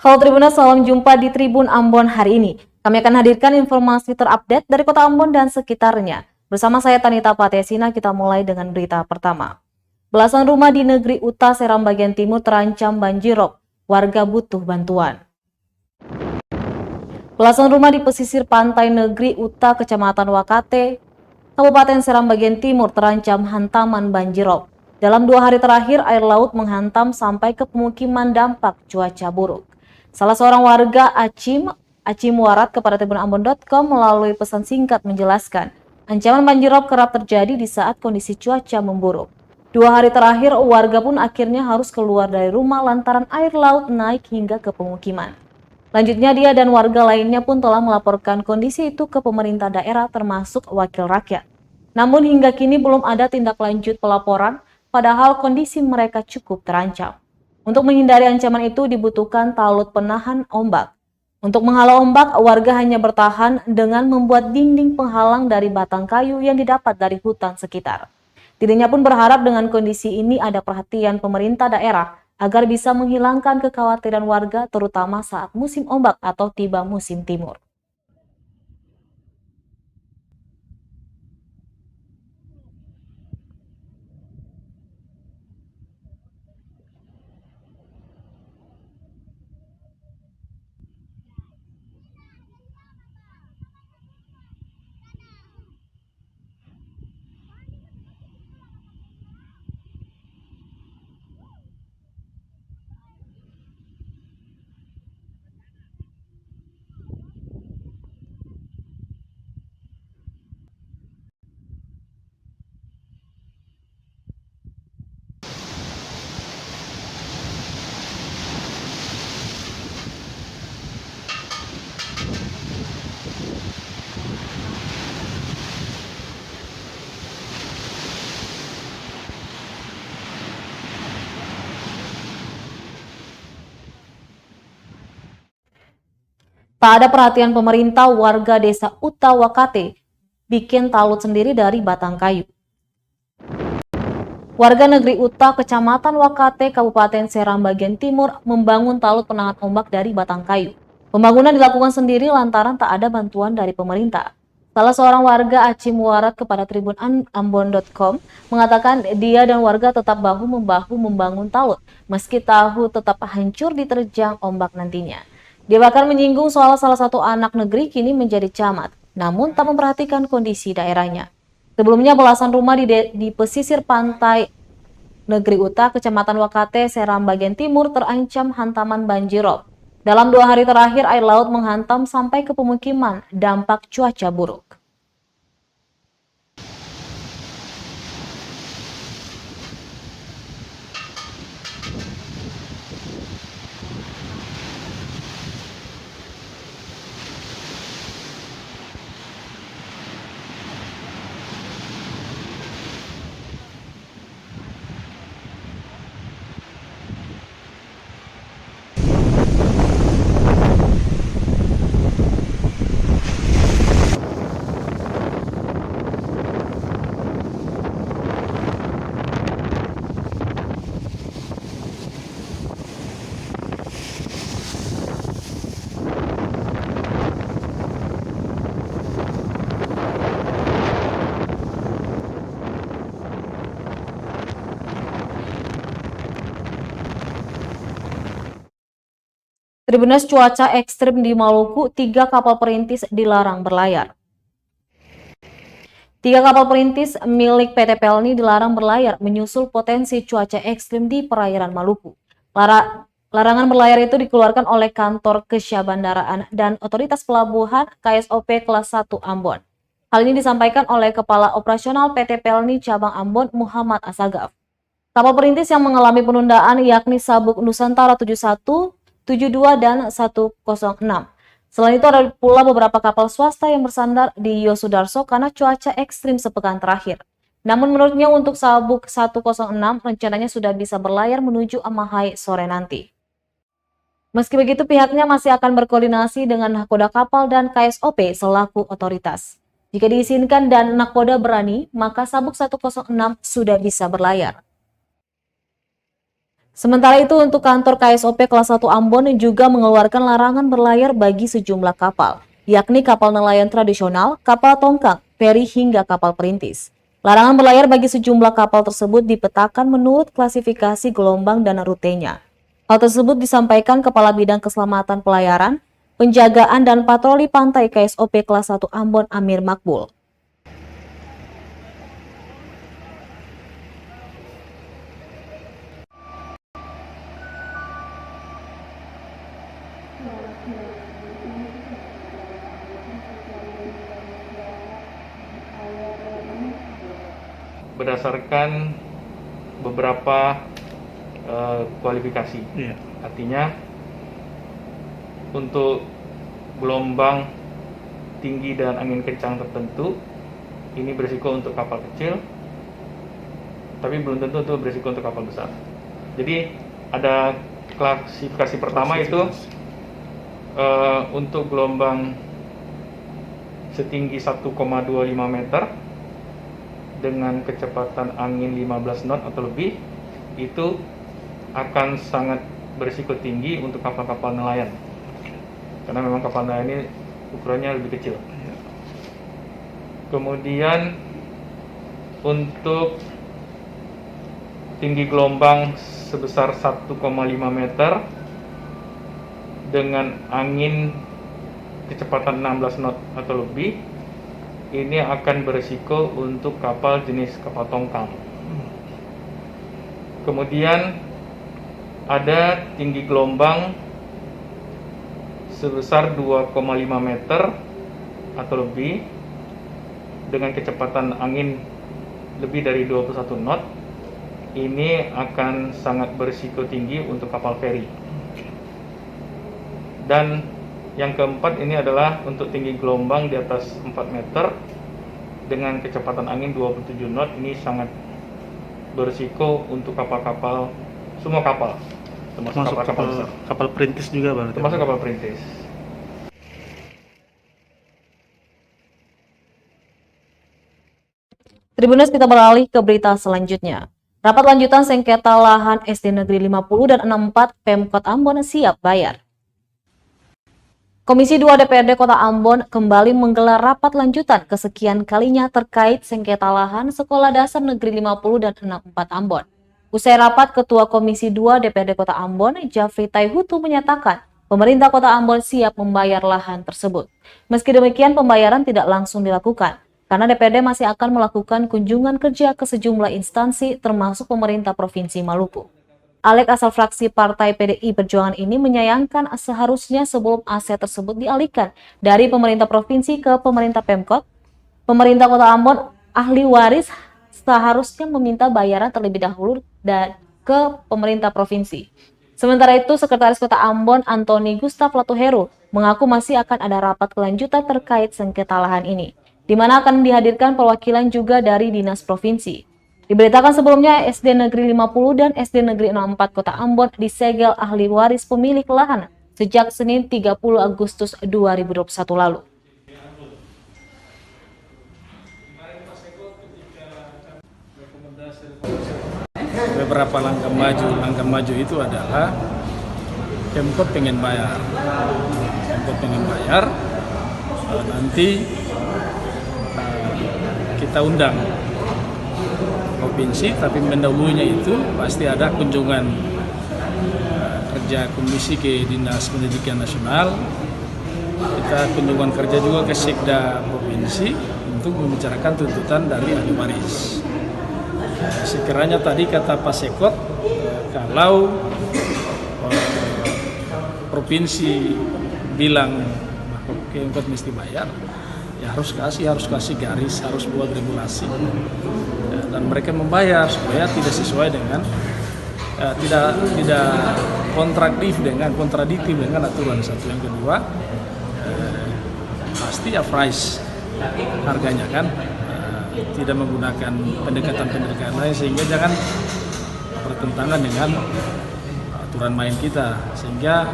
Halo Tribuners, salam jumpa di Tribun Ambon hari ini. Kami akan hadirkan informasi terupdate dari Kota Ambon dan sekitarnya. Bersama saya Tanita Patesina, kita mulai dengan berita pertama. Belasan rumah di negeri Uta Seram bagian timur terancam banjirop. Warga butuh bantuan. Belasan rumah di pesisir pantai negeri Uta, Kecamatan Wakate, Kabupaten Seram bagian timur terancam hantaman banjirop. Dalam 2 hari terakhir, air laut menghantam sampai ke pemukiman dampak cuaca buruk. Salah seorang warga Acim Warat kepada tribunambon.com melalui pesan singkat menjelaskan, ancaman banjirop kerap terjadi di saat kondisi cuaca memburuk. 2 hari terakhir, warga pun akhirnya harus keluar dari rumah lantaran air laut naik hingga ke pemukiman. Lanjutnya, dia dan warga lainnya pun telah melaporkan kondisi itu ke pemerintah daerah termasuk wakil rakyat. Namun hingga kini belum ada tindak lanjut pelaporan, padahal kondisi mereka cukup terancam. Untuk menghindari ancaman itu dibutuhkan talut penahan ombak. Untuk menghalau ombak, warga hanya bertahan dengan membuat dinding penghalang dari batang kayu yang didapat dari hutan sekitar. Dirinya pun berharap dengan kondisi ini ada perhatian pemerintah daerah agar bisa menghilangkan kekhawatiran warga terutama saat musim ombak atau tiba musim timur. Tak ada perhatian pemerintah, warga desa Uta Wakate bikin talut sendiri dari batang kayu. Warga negeri Uta, Kecamatan Wakate, Kabupaten Seram bagian timur membangun talut penahan ombak dari batang kayu. Pembangunan dilakukan sendiri lantaran tak ada bantuan dari pemerintah. Salah seorang warga Acim Warat kepada tribunambon.com mengatakan dia dan warga tetap bahu-membahu membangun talut meski tahu tetap hancur diterjang ombak nantinya. Dia bahkan menyinggung soal salah satu anak negeri kini menjadi camat, namun tak memperhatikan kondisi daerahnya. Sebelumnya belasan rumah di pesisir pantai negeri Uta, Kecamatan Wakate, Seram bagian timur terancam hantaman banjirop. Dalam 2 hari terakhir, air laut menghantam sampai ke pemukiman dampak cuaca buruk. Tribuners, cuaca ekstrim di Maluku, 3 kapal perintis dilarang berlayar. 3 kapal perintis milik PT Pelni dilarang berlayar menyusul potensi cuaca ekstrim di perairan Maluku. Larangan berlayar itu dikeluarkan oleh Kantor Kesyabandaraan dan Otoritas Pelabuhan KSOP kelas 1 Ambon. Hal ini disampaikan oleh Kepala Operasional PT Pelni Cabang Ambon Muhammad Asagaf. Kapal perintis yang mengalami penundaan yakni Sabuk Nusantara 71, 72, dan 106. Selain itu ada pula beberapa kapal swasta yang bersandar di Yosudarso karena cuaca ekstrim sepekan terakhir. Namun menurutnya untuk Sabuk 106 rencananya sudah bisa berlayar menuju Amahai sore nanti. Meski begitu pihaknya masih akan berkoordinasi dengan nakoda kapal dan KSOP selaku otoritas. Jika diizinkan dan nakoda berani, maka Sabuk 106 sudah bisa berlayar. Sementara itu untuk kantor KSOP kelas 1 Ambon juga mengeluarkan larangan berlayar bagi sejumlah kapal, yakni kapal nelayan tradisional, kapal tongkang, feri hingga kapal perintis. Larangan berlayar bagi sejumlah kapal tersebut dipetakan menurut klasifikasi gelombang dan rutenya. Hal tersebut disampaikan Kepala Bidang Keselamatan Pelayaran, Penjagaan dan Patroli Pantai KSOP kelas 1 Ambon Amir Makbul. Berdasarkan beberapa kualifikasi. Artinya untuk gelombang tinggi dan angin kencang tertentu ini berisiko untuk kapal kecil, tapi belum tentu untuk berisiko untuk kapal besar. Jadi ada klasifikasi pertama itu untuk gelombang setinggi 1,25 meter dengan kecepatan angin 15 knot atau lebih, itu akan sangat berisiko tinggi untuk kapal-kapal nelayan, karena memang kapal nelayan ini ukurannya lebih kecil. Kemudian untuk tinggi gelombang sebesar 1,5 meter dengan angin kecepatan 16 knot atau lebih, ini akan berisiko untuk kapal jenis kapal tongkang. Kemudian ada tinggi gelombang sebesar 2,5 meter atau lebih dengan kecepatan angin lebih dari 21 knot. Ini akan sangat berisiko tinggi untuk kapal feri. Dan yang keempat ini adalah untuk tinggi gelombang di atas 4 meter dengan kecepatan angin 27 knot. Ini sangat berisiko untuk kapal-kapal, semua kapal, termasuk kapal besar. Kapal perintis juga Bang? Termasuk kapal perintis. Tribuners, kita beralih ke berita selanjutnya. Rapat lanjutan sengketa lahan SD Negeri 50 dan 64 Pemkot Ambon siap bayar. Komisi 2 DPRD Kota Ambon kembali menggelar rapat lanjutan kesekian kalinya terkait sengketa lahan Sekolah Dasar Negeri 50 dan 64 Ambon. Usai rapat, Ketua Komisi 2 DPRD Kota Ambon, Jafri Taihutu menyatakan pemerintah Kota Ambon siap membayar lahan tersebut. Meski demikian, pembayaran tidak langsung dilakukan, karena DPRD masih akan melakukan kunjungan kerja ke sejumlah instansi termasuk pemerintah Provinsi Maluku. Alek asal fraksi Partai PDI Perjuangan ini menyayangkan seharusnya sebelum aset tersebut dialihkan dari pemerintah provinsi ke pemerintah Pemkot, pemerintah Kota Ambon, ahli waris seharusnya meminta bayaran terlebih dahulu dan ke pemerintah provinsi. Sementara itu, Sekretaris Kota Ambon Antoni Gustaf Latuheru mengaku masih akan ada rapat kelanjutan terkait sengketa lahan ini, di mana akan dihadirkan perwakilan juga dari dinas provinsi. Diberitakan sebelumnya SD Negeri 50 dan SD Negeri 64 Kota Ambon disegel ahli waris pemilik lahan sejak Senin 30 Agustus 2021 lalu. Beberapa langkah maju itu adalah Pemkot pengen bayar. Nanti kita undang provinsi, tapi mendahulunya itu pasti ada kunjungan kerja komisi ke Dinas Pendidikan Nasional. Kita kunjungan kerja juga ke Sekda provinsi untuk membicarakan tuntutan dari ahli waris. Sekiranya tadi kata Pak Sekot, kalau provinsi bilang bahwa Pemkot mesti bayar, ya harus kasih garis, harus buat regulasi, dan mereka membayar supaya tidak sesuai dengan tidak kontradiktif dengan aturan. Satu, yang kedua pasti ya price harganya kan, tidak menggunakan pendekatan lain sehingga jangan bertentangan dengan aturan main kita sehingga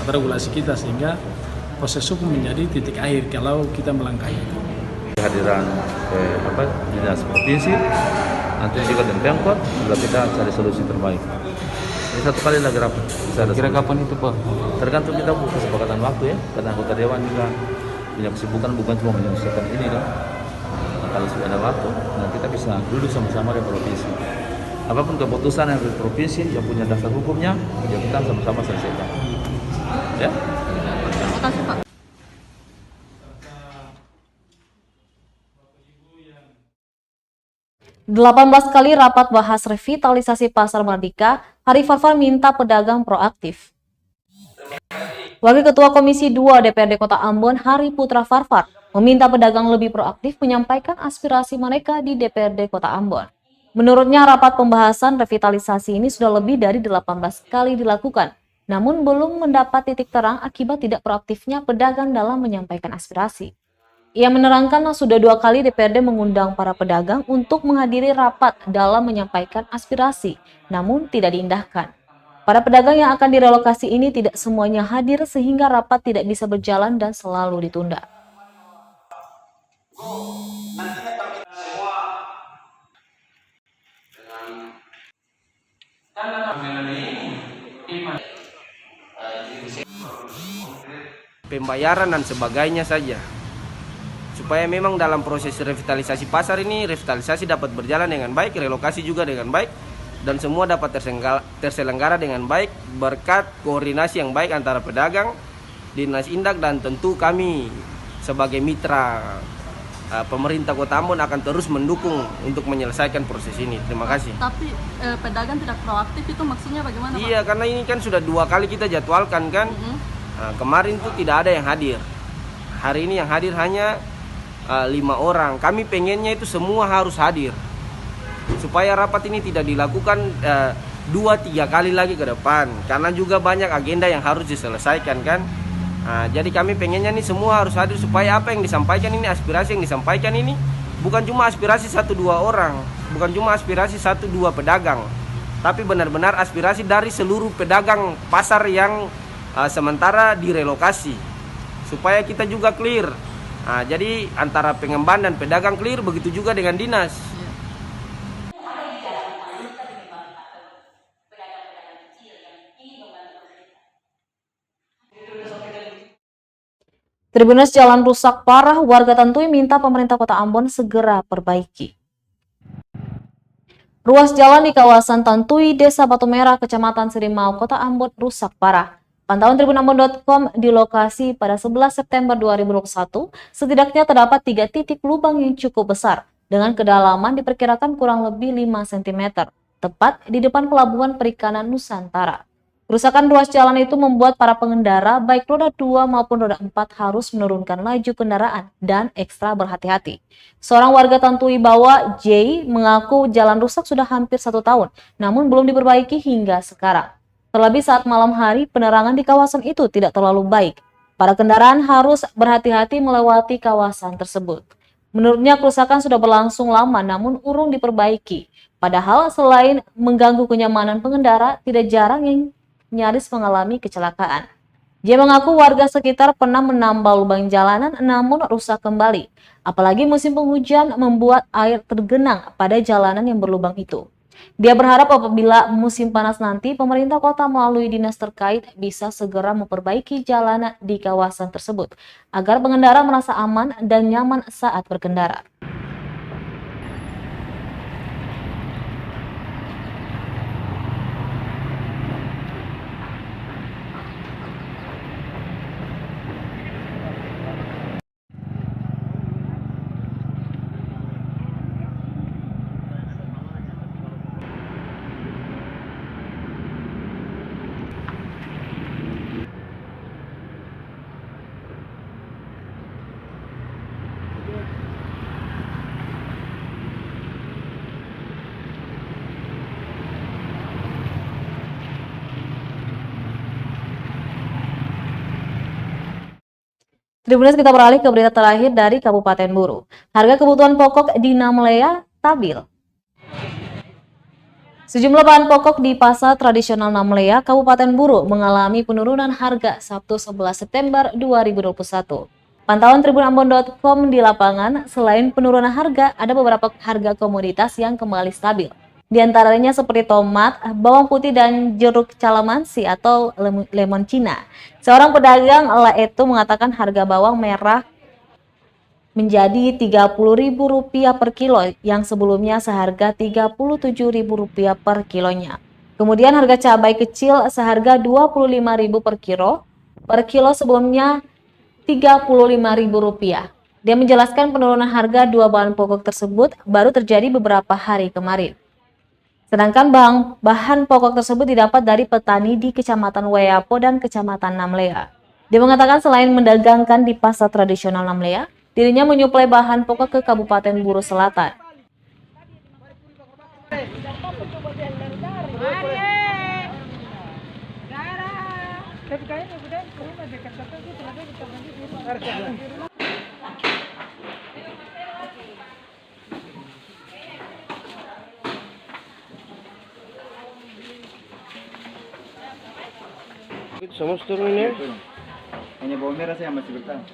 atau regulasi kita, sehingga proses hukum menjadi titik akhir kalau kita melangkahi itu. Kehadiran dinas provinsi, nanti juga dan Pemkot, juga kita cari solusi terbaik. Ini 1 kali lagi rapat. Bisa ada Kira solusi. kapan itu Pak? Tergantung kita kesepakatan waktu ya, karena anggota dewan juga punya kesibukan bukan cuma menyelesaikan ini kan. Nah, kalau sudah ada waktu, nah kita bisa duduk sama-sama di provinsi. Apapun keputusan yang dari provinsi yang punya dasar hukumnya, ya kita sama-sama selesaikan. Ya. Terima kasih Pak. Delapan 18 kali rapat bahas revitalisasi Pasar Merdeka, Hari Farfar minta pedagang proaktif. Wakil Ketua Komisi 2 DPRD Kota Ambon, Hari Putra Farfar, meminta pedagang lebih proaktif menyampaikan aspirasi mereka di DPRD Kota Ambon. Menurutnya, rapat pembahasan revitalisasi ini sudah lebih dari 18 kali dilakukan, namun belum mendapat titik terang akibat tidak proaktifnya pedagang dalam menyampaikan aspirasi. Ia menerangkan sudah 2 kali DPRD mengundang para pedagang untuk menghadiri rapat dalam menyampaikan aspirasi, namun tidak diindahkan. Para pedagang yang akan direlokasi ini tidak semuanya hadir sehingga rapat tidak bisa berjalan dan selalu ditunda. Pembayaran dan sebagainya saja, supaya memang dalam proses revitalisasi pasar ini, revitalisasi dapat berjalan dengan baik, relokasi juga dengan baik, dan semua dapat terselenggara dengan baik berkat koordinasi yang baik antara pedagang, Dinas Indak, dan tentu kami sebagai mitra pemerintah Kota Ambon akan terus mendukung untuk menyelesaikan proses ini. Terima kasih. Tapi pedagang tidak proaktif itu maksudnya bagaimana Pak? Iya, karena ini kan sudah 2 kali kita jadwalkan kan. Nah, kemarin tuh tidak ada yang hadir. Hari ini yang hadir hanya 5 orang. Kami pengennya itu semua harus hadir, supaya rapat ini tidak dilakukan 2-3 kali lagi ke depan, karena juga banyak agenda yang harus diselesaikan kan. Nah, jadi kami pengennya nih semua harus hadir, supaya apa yang disampaikan ini, aspirasi yang disampaikan ini bukan cuma aspirasi 1-2 orang, bukan cuma aspirasi 1-2 pedagang, tapi benar-benar aspirasi dari seluruh pedagang pasar yang sementara direlokasi, supaya kita juga clear. Nah, jadi antara pengemban dan pedagang clear, begitu juga dengan dinas. Tribunnews jalan rusak parah, warga Tantui minta pemerintah Kota Ambon segera perbaiki. Ruas jalan di kawasan Tantui, Desa Batu Merah, Kecamatan Sirimau, Kota Ambon rusak parah. Pantauan tribunambon.com di lokasi pada 11 September 2021, setidaknya terdapat 3 titik lubang yang cukup besar, dengan kedalaman diperkirakan kurang lebih 5 cm, tepat di depan Pelabuhan Perikanan Nusantara. Kerusakan ruas jalan itu membuat para pengendara, baik roda 2 maupun roda 4 harus menurunkan laju kendaraan dan ekstra berhati-hati. Seorang warga Tantui Bawa, J, mengaku jalan rusak sudah hampir 1 tahun, namun belum diperbaiki hingga sekarang. Terlebih saat malam hari, penerangan di kawasan itu tidak terlalu baik. Para kendaraan harus berhati-hati melewati kawasan tersebut. Menurutnya, kerusakan sudah berlangsung lama namun urung diperbaiki. Padahal selain mengganggu kenyamanan pengendara, tidak jarang yang nyaris mengalami kecelakaan. Dia mengaku warga sekitar pernah menambal lubang jalanan namun rusak kembali. Apalagi musim penghujan membuat air tergenang pada jalanan yang berlubang itu. Dia berharap apabila musim panas nanti, pemerintah kota melalui dinas terkait bisa segera memperbaiki jalanan di kawasan tersebut agar pengendara merasa aman dan nyaman saat berkendara. Tribunnews, kita beralih ke berita terakhir dari Kabupaten Buru. Harga kebutuhan pokok di Namlea stabil. Sejumlah bahan pokok di pasar tradisional Namlea, Kabupaten Buru mengalami penurunan harga Sabtu 11 September 2021. Pantauan tribunambon.com di lapangan, selain penurunan harga, ada beberapa harga komoditas yang kembali stabil. Di antaranya seperti tomat, bawang putih, dan jeruk calamansi atau lemon Cina. Seorang pedagang itu mengatakan harga bawang merah menjadi Rp30.000 per kilo yang sebelumnya seharga Rp37.000 per kilonya. Kemudian harga cabai kecil seharga Rp25.000 per kilo sebelumnya Rp35.000. Dia menjelaskan penurunan harga dua bahan pokok tersebut baru terjadi beberapa hari kemarin. Sedangkan bahan pokok tersebut didapat dari petani di Kecamatan Wayapo dan Kecamatan Namlea. Dia mengatakan selain mendagangkan di pasar tradisional Namlea, dirinya menyuplai bahan pokok ke Kabupaten Buru Selatan. Itu semua turun ini. Hanya bawang merah saya masih bertahan.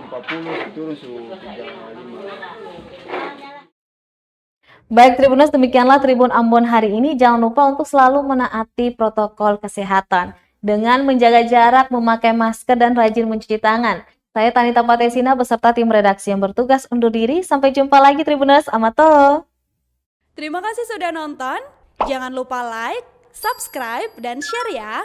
40 turun su 35. Baik Tribuners, demikianlah Tribun Ambon hari ini. Jangan lupa untuk selalu menaati protokol kesehatan dengan menjaga jarak, memakai masker, dan rajin mencuci tangan. Saya Tanita Patesina beserta tim redaksi yang bertugas undur diri. Sampai jumpa lagi Tribuners, amato. Terima kasih sudah nonton. Jangan lupa like, subscribe, dan share ya.